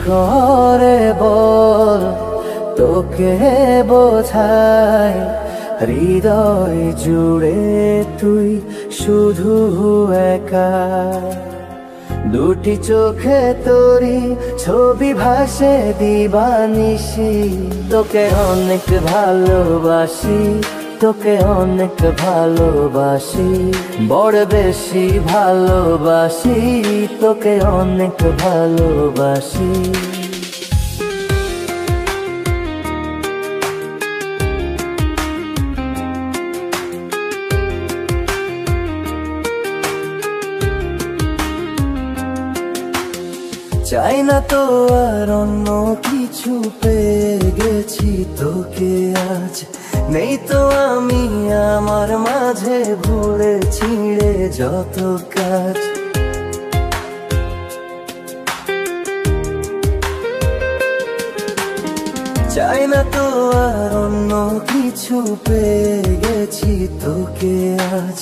করে বল তোকে বোঝাই, হৃদয় জুড়ে তুই শুধু একা। দুটি চোখে তোরি ছবি ভাসে দিবানিশি, তোকে অনেক ভালোবাসি, তোকে অনেক ভালোবাসি, বড় বেশি ভালোবাসি, তোকে অনেক ভালোবাসি। চাই না তো আর অন্য কিছু, পেয়ে গেছি তোকে আজ। নেই তো আমি আমার মাঝে ভুলে ছিঁড়ে যত কাজ। চাই না তো আর অন্য কিছু, পেয়ে গেছি তোকে আজ।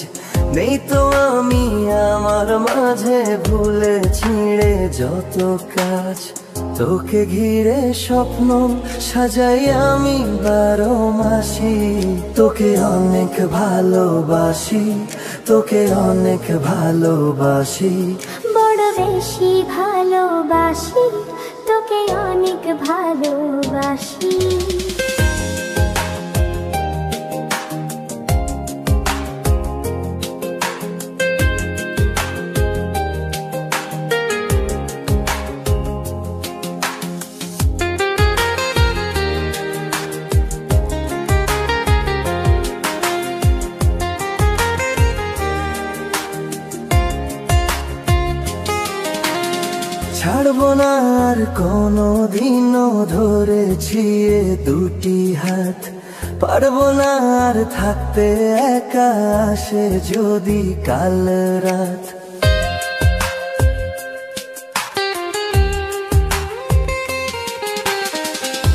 নেই তো আমি আমার মাঝে ভুলে ছিঁড়ে যত কাজ। তোকে ঘিরে স্বপ্ন সাজাই আমি 12 মাসি, তোকে অনেক ভালোবাসি, তোকে অনেক ভালোবাসি, বড় বেশি ভালোবাসি, তোকে অনেক ভালোবাসি। ছাড়বো না আর কোনো দিনও ধরেছি এ দুটি হাত। পারবো না আর থাকতে একা, আসে যদি কাল রাত।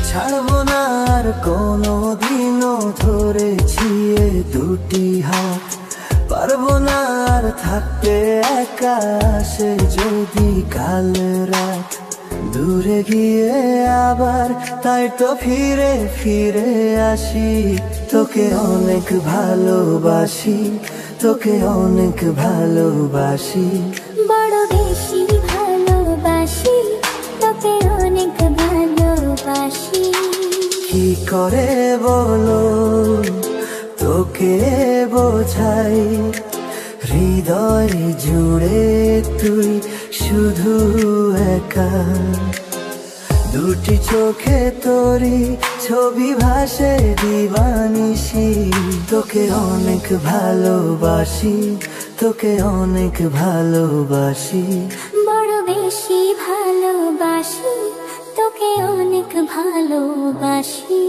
ছাড়বো না আর কোনো দিনও ধরেছি এ দুটি হাত। পারবো না আর থাকতে একা, আসে যদি কাল রাত। দূরে গিয়ে আবার তাই তো ফিরে ফিরে আসি, তোকে অনেক ভালোবাসি, তোকে অনেক ভালোবাসি, বড় বেশি ভালোবাসি, তোকে অনেক ভালোবাসি। কি করে বলো তোকে বোঝাই, হৃদয় জুড়ে তুই শুধু একা। দুটি চোখে তোরি ছবি ভাসে দিবানিশি, তোকে অনেক ভালোবাসি, তোকে অনেক ভালোবাসি, বড় বেশি ভালোবাসি, তোকে অনেক ভালোবাসি।